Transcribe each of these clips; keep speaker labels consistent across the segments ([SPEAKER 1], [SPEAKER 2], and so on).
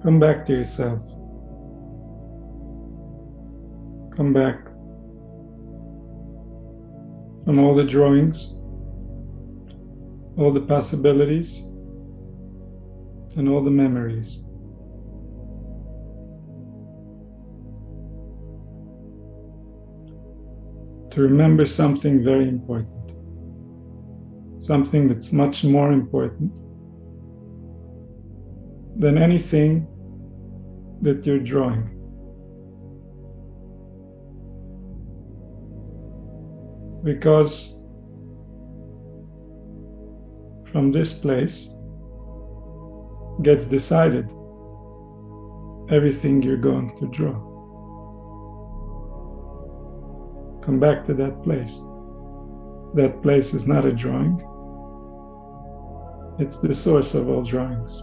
[SPEAKER 1] Come back to yourself. Come back from all the drawings, all the possibilities, and all the memories. To remember something very important, something that's much more important than anything that you're drawing. Because from this place gets decided everything you're going to draw. Come back to that place. That place is not a drawing. It's the source of all drawings.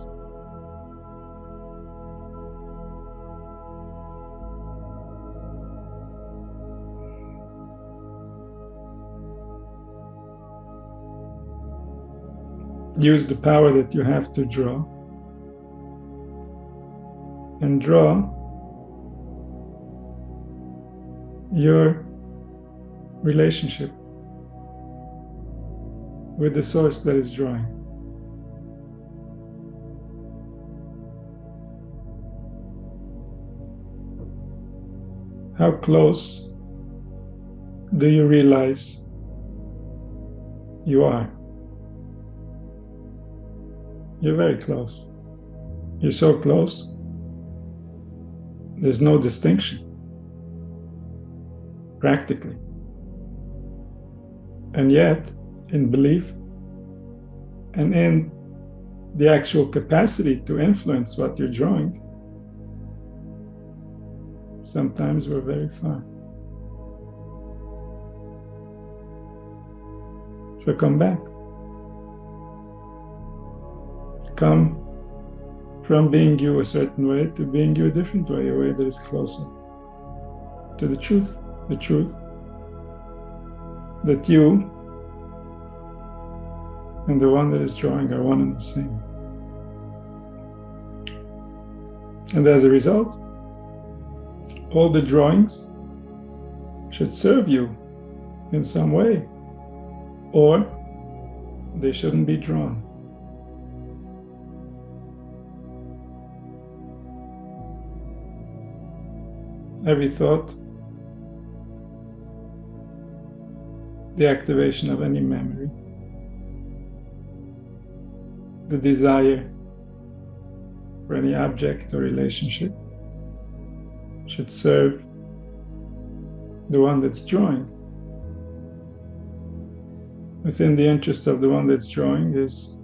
[SPEAKER 1] Use the power that you have to draw, and draw your relationship with the source that is drawing. How close do you realize you are? You're very close. You're so close, there's no distinction, practically. And yet, in belief and in the actual capacity to influence what you're drawing, sometimes we're very far. So come back. Come from being you a certain way to being you a different way, a way that is closer to the truth that you and the one that is drawing are one and the same. And as a result, all the drawings should serve you in some way, or they shouldn't be drawn. Every thought, the activation of any memory, the desire for any object or relationship should serve the one that's drawing. Within the interest of the one that's drawing is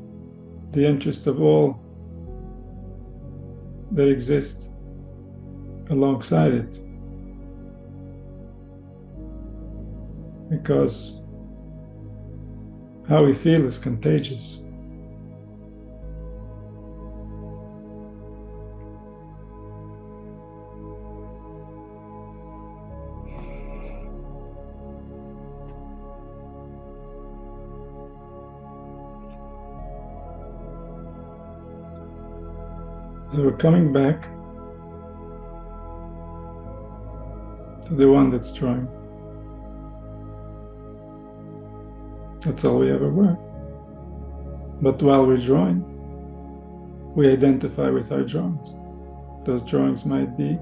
[SPEAKER 1] the interest of all that exists alongside it. Because how we feel is contagious. So we're coming back to the one that's drawing. That's all we ever were. But while we're drawing, we identify with our drawings. Those drawings might be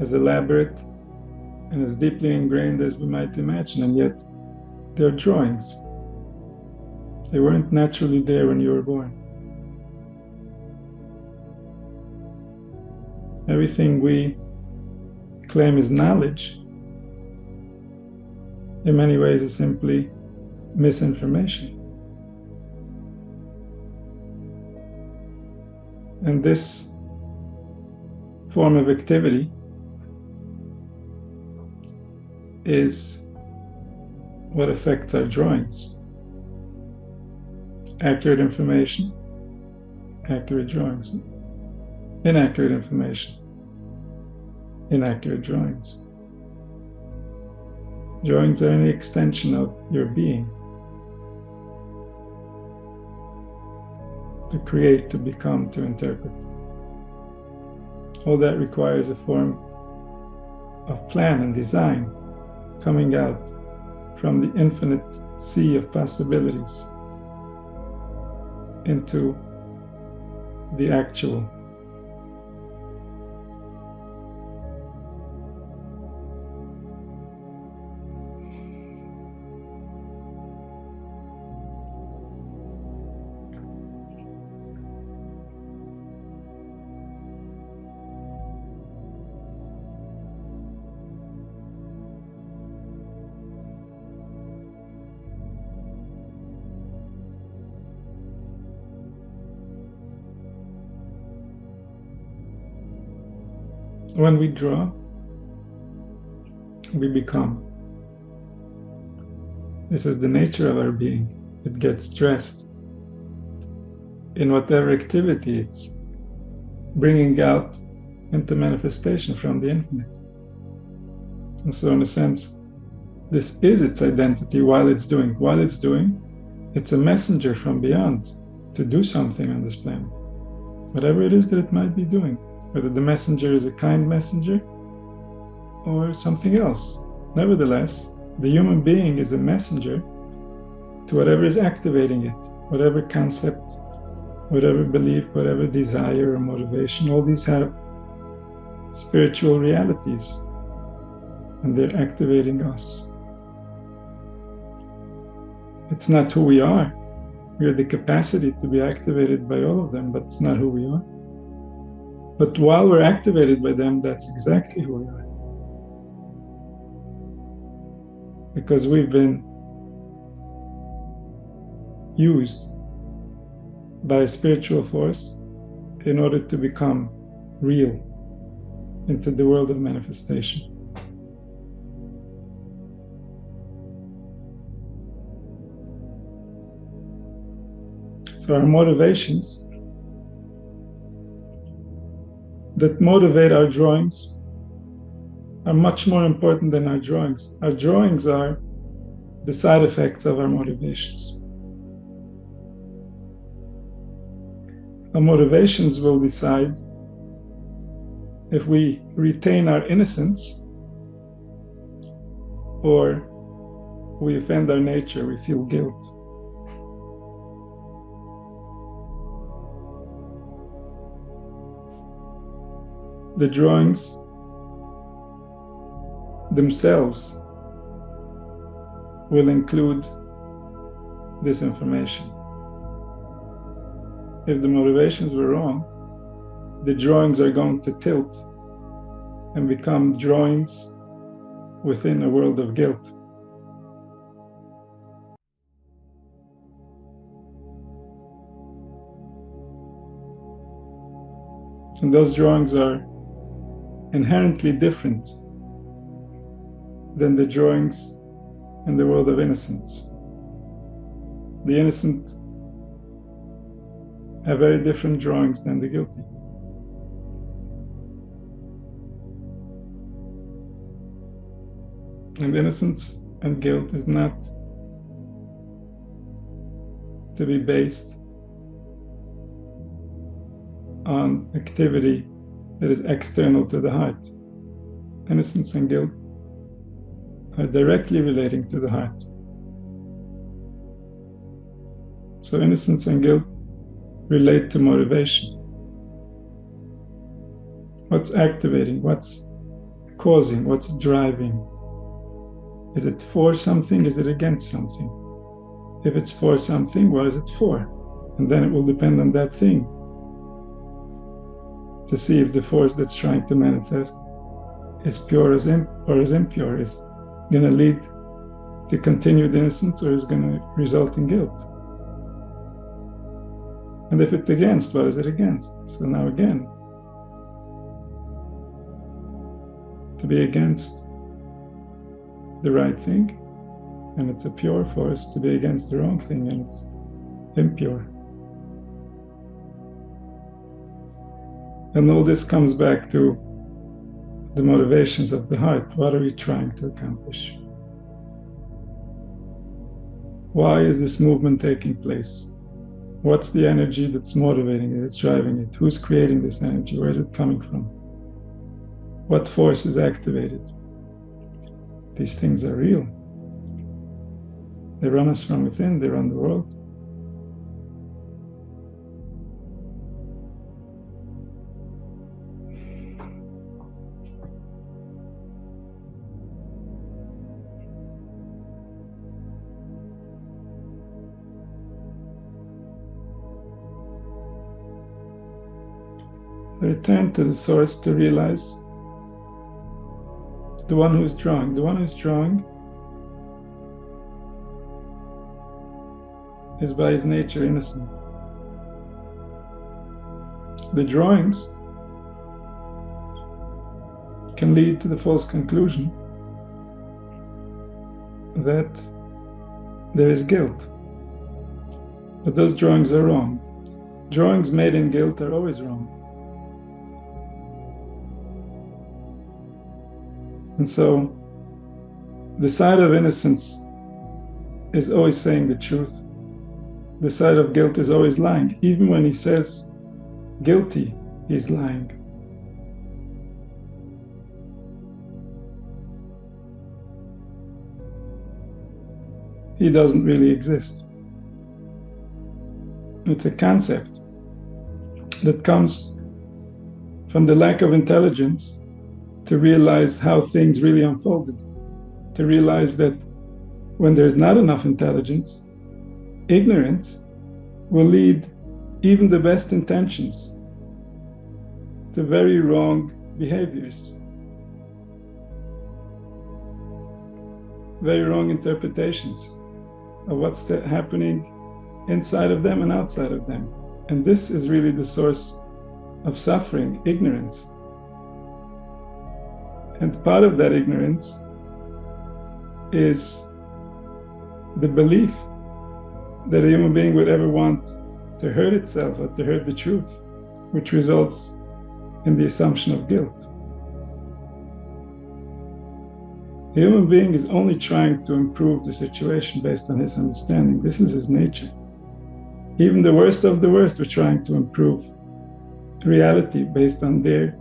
[SPEAKER 1] as elaborate and as deeply ingrained as we might imagine, and yet they're drawings. They weren't naturally there when you were born. Everything we claim is knowledge, in many ways, is simply misinformation. And this form of activity is what affects our drawings. Accurate information, accurate drawings. Inaccurate information, inaccurate drawings. Drawings are any extension of your being. To create, to become, to interpret. all that requires a form of plan and design coming out from the infinite sea of possibilities into the actual. When we draw, we become. This is the nature of our being. It gets dressed in whatever activity it's bringing out into manifestation from the infinite. And so in a sense, this is its identity while it's doing. While it's doing, it's a messenger from beyond to do something on this planet. Whatever it is that it might be doing, whether the messenger is a kind messenger or something else. Nevertheless, the human being is a messenger to whatever is activating it, whatever concept, whatever belief, whatever desire or motivation. All these have spiritual realities, and they're activating us. It's not who we are. We have the capacity to be activated by all of them, but it's not who we are. But while we're activated by them, that's exactly who we are. Because we've been used by a spiritual force in order to become real into the world of manifestation. So our motivations that motivate our drawings are much more important than our drawings. Our drawings are the side effects of our motivations. Our motivations will decide if we retain our innocence or we offend our nature, we feel guilt. The drawings themselves will include this information. If the motivations were wrong, the drawings are going to tilt and become drawings within a world of guilt. And those drawings are inherently different than the drawings in the world of innocence. The innocent have very different drawings than the guilty. And innocence and guilt is not to be based on activity that is external to the heart. Innocence and guilt are directly relating to the heart. So innocence and guilt relate to motivation. What's activating? What's causing? What's driving? Is it for something? Is it against something? If it's for something, what is it for? And then it will depend on that thing to see if the force that's trying to manifest is pure or is impure, is going to lead to continued innocence or is going to result in guilt. And if it's against, what is it against? So now again, to be against the right thing, and it's a pure force; to be against the wrong thing, and it's impure. And all this comes back to the motivations of the heart. What are we trying to accomplish? Why is this movement taking place? What's the energy that's motivating it, that's driving it? Who's creating this energy? Where is it coming from? What force is activated? These things are real. They run us from within, they run the world. Return to the source to realize the one who's drawing. The one who's drawing is by his nature innocent. The drawings can lead to the false conclusion that there is guilt. But those drawings are wrong. Drawings made in guilt are always wrong. And so the side of innocence is always saying the truth. The side of guilt is always lying. Even when he says guilty, he's lying. He doesn't really exist. It's a concept that comes from the lack of intelligence to realize how things really unfolded, to realize that when there's not enough intelligence, ignorance will lead even the best intentions to very wrong behaviors, very wrong interpretations of what's happening inside of them and outside of them. And this is really the source of suffering, ignorance. And part of that ignorance is the belief that a human being would ever want to hurt itself or to hurt the truth, which results in the assumption of guilt. The human being is only trying to improve the situation based on his understanding. This is his nature. Even the worst of the worst were trying to improve reality based on their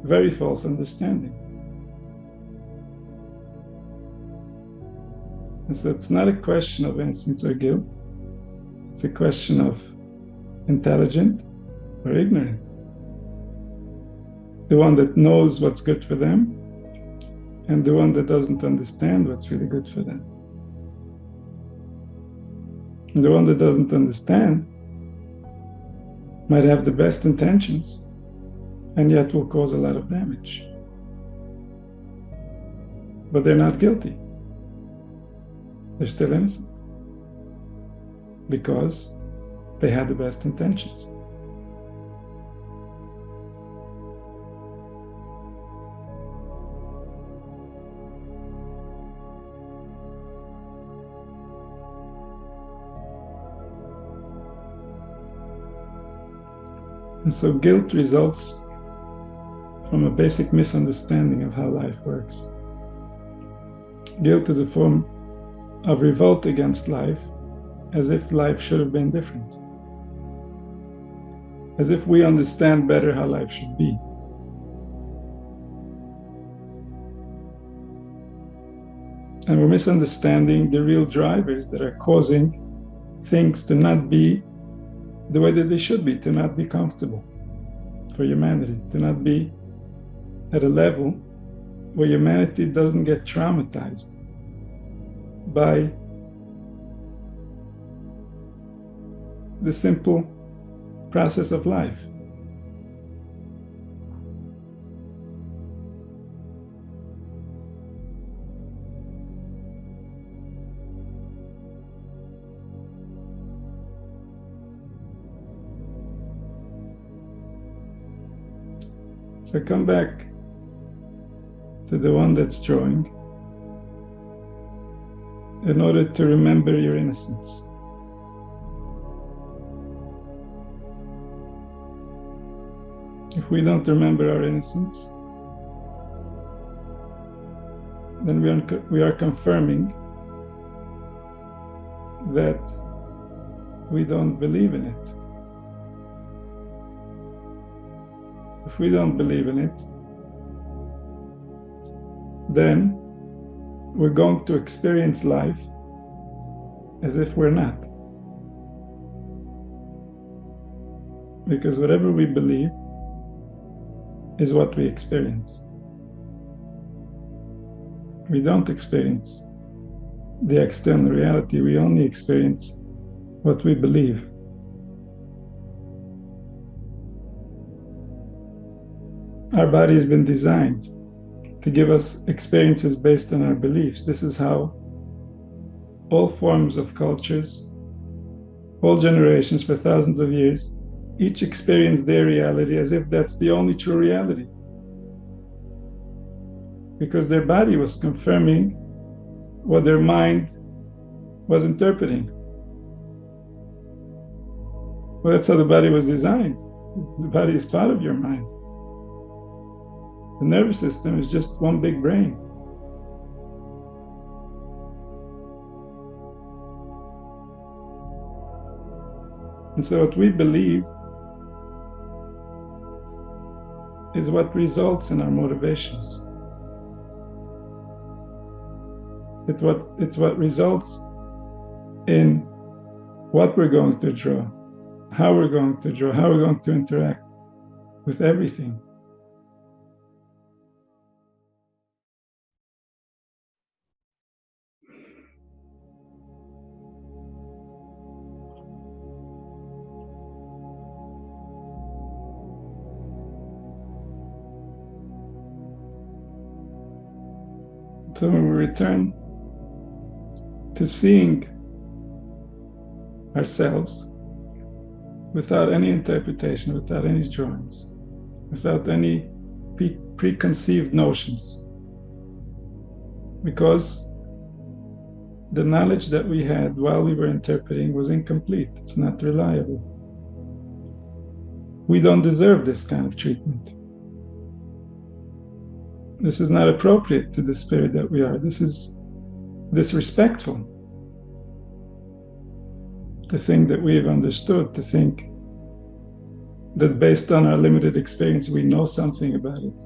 [SPEAKER 1] very false understanding. And so it's not a question of innocence or guilt. It's a question of intelligent or ignorant. The one that knows what's good for them and the one that doesn't understand what's really good for them. And the one that doesn't understand might have the best intentions and yet will cause a lot of damage. But they're not guilty. They're still innocent because they had the best intentions. And so guilt results from a basic misunderstanding of how life works. Guilt is a form of revolt against life, as if life should have been different, as if we understand better how life should be. And we're misunderstanding the real drivers that are causing things to not be the way that they should be, to not be comfortable for humanity, to not be at a level where humanity doesn't get traumatized by the simple process of life. So come back to the one that's drawing in order to remember your innocence. If we don't remember our innocence, then we are confirming that we don't believe in it. If we don't believe in it, then we're going to experience life as if we're not. Because whatever we believe is what we experience. We don't experience the external reality, we only experience what we believe. Our body has been designed to give us experiences based on our beliefs. This is how all forms of cultures, all generations for thousands of years, each experience their reality as if that's the only true reality. Because their body was confirming what their mind was interpreting. Well, that's how the body was designed. The body is part of your mind. The nervous system is just one big brain. And so what we believe is what results in our motivations. It's what results in what we're going to draw, how we're going to draw, how we're going to interact with everything. So when we return to seeing ourselves without any interpretation, without any drawings, without any preconceived notions, because the knowledge that we had while we were interpreting was incomplete, it's not reliable. We don't deserve this kind of treatment. This is not appropriate to the spirit that we are. This is disrespectful. To think that we have understood, to think that based on our limited experience, we know something about it.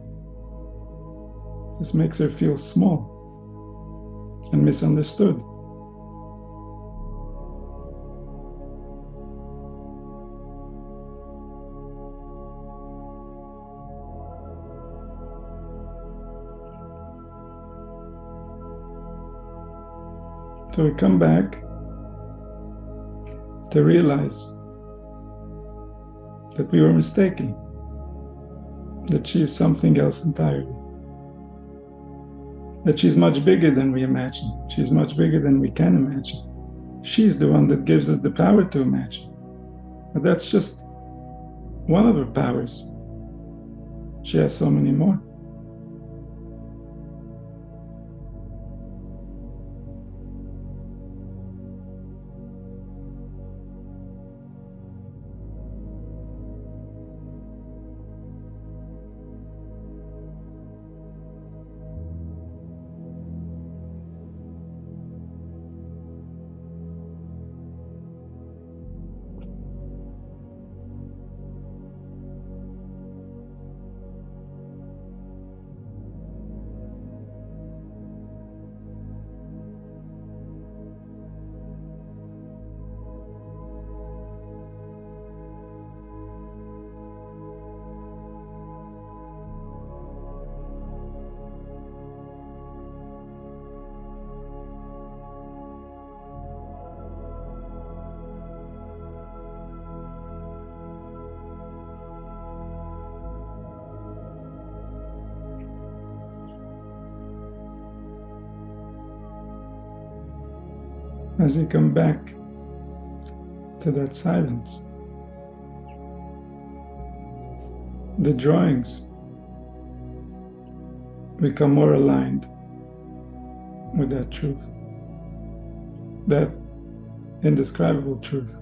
[SPEAKER 1] This makes her feel small and misunderstood. So we come back to realize that we were mistaken, that she is something else entirely, that she's much bigger than we imagine, she's much bigger than we can imagine. She's the one that gives us the power to imagine. But that's just one of her powers. She has so many more. As you come back to that silence, the drawings become more aligned with that truth, that indescribable truth.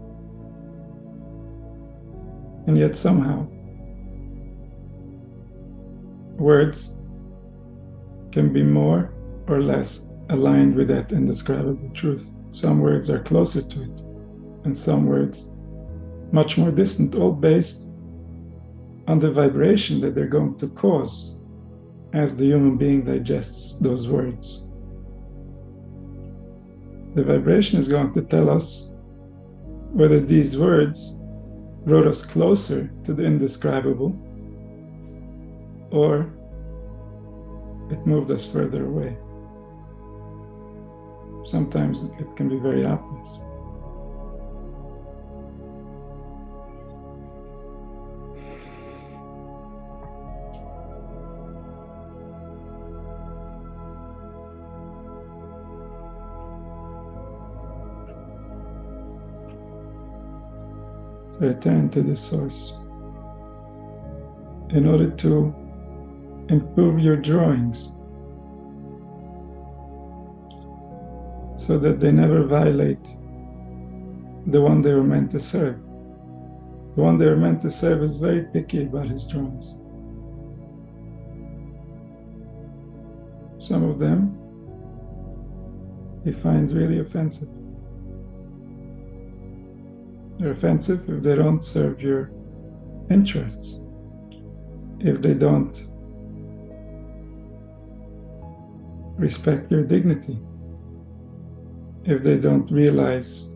[SPEAKER 1] And yet somehow, words can be more or less aligned with that indescribable truth. Some words are closer to it, and some words much more distant, all based on the vibration that they're going to cause as the human being digests those words. The vibration is going to tell us whether these words brought us closer to the indescribable or it moved us further away. Sometimes it can be very obvious. So return to the source. In order to improve your drawings so that they never violate the one they were meant to serve. The one they were meant to serve is very picky about his drawings. Some of them he finds really offensive. They're offensive if they don't serve your interests, if they don't respect your dignity, if they don't realize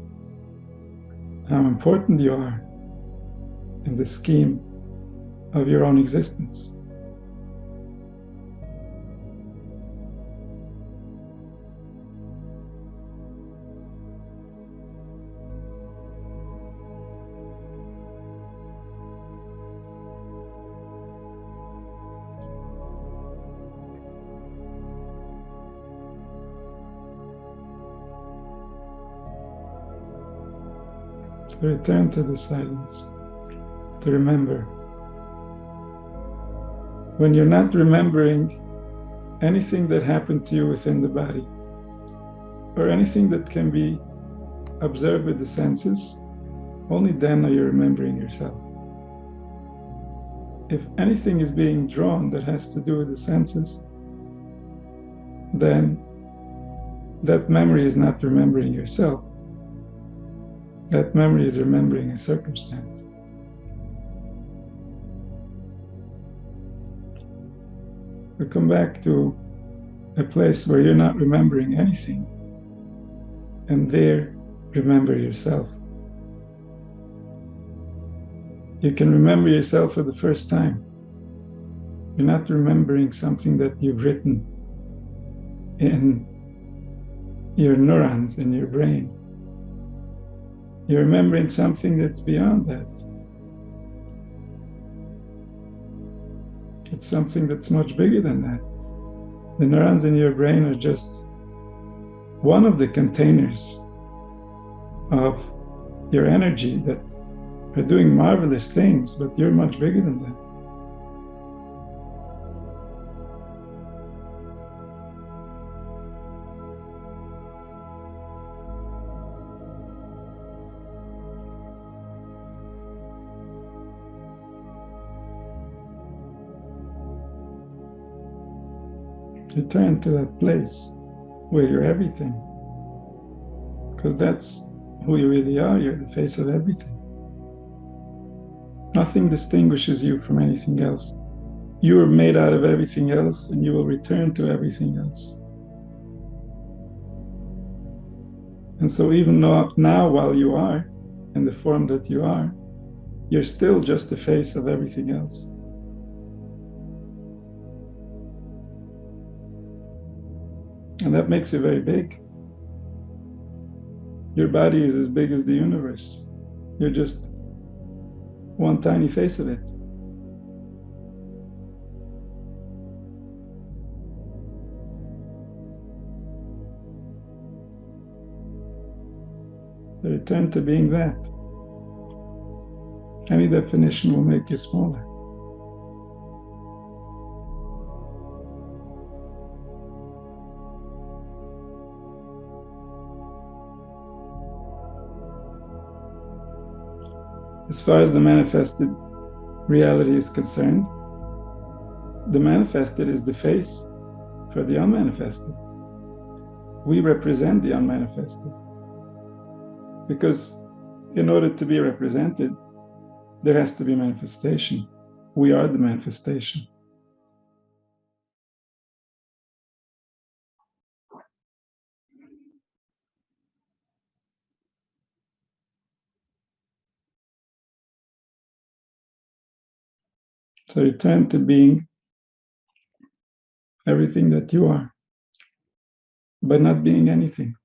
[SPEAKER 1] how important you are in the scheme of your own existence. To return to the silence, to remember. When you're not remembering anything that happened to you within the body, or anything that can be observed with the senses, only then are you remembering yourself. If anything is being drawn that has to do with the senses, then that memory is not remembering yourself. That memory is remembering a circumstance. We come back to a place where you're not remembering anything, and there remember yourself. You can remember yourself for the first time. You're not remembering something that you've written in your neurons in your brain. You're remembering something that's beyond that. It's something that's much bigger than that. The neurons in your brain are just one of the containers of your energy that are doing marvelous things, but you're much bigger than that. Return to that place where you're everything, because that's who you really are. You're the face of everything. Nothing distinguishes you from anything else. You are made out of everything else, and you will return to everything else. And so even now while you are in the form that you are, you're still just the face of everything else. And that makes you very big. Your body is as big as the universe. You're just one tiny face of it. So return to being that. Any definition will make you smaller. As far as the manifested reality is concerned, the manifested is the face for the unmanifested. We represent the unmanifested. Because in order to be represented, there has to be manifestation. We are the manifestation. So return to being everything that you are, but not being anything.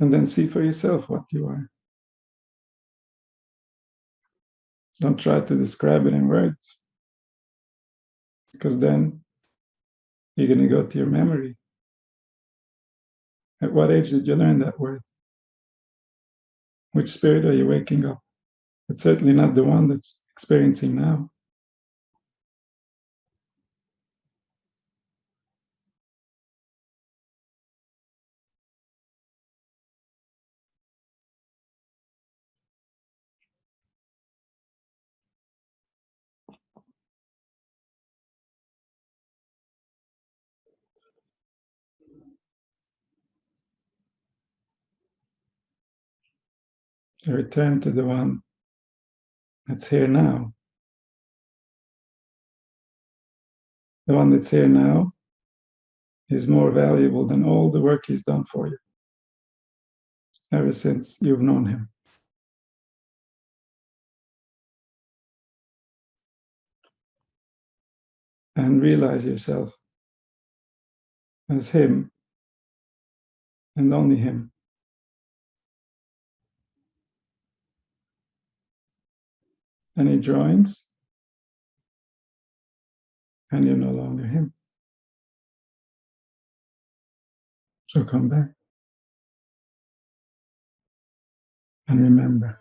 [SPEAKER 1] And then see for yourself what you are. Don't try to describe it in words, because then you're going to go to your memory. At what age did you learn that word? Which spirit are you waking up? It's certainly not the one that's experiencing now. Return to the one that's here now. The one that's here now is more valuable than all the work he's done for you ever since you've known him. And realize yourself as him and only him. Any drawings, and you're no longer him. So come back and remember.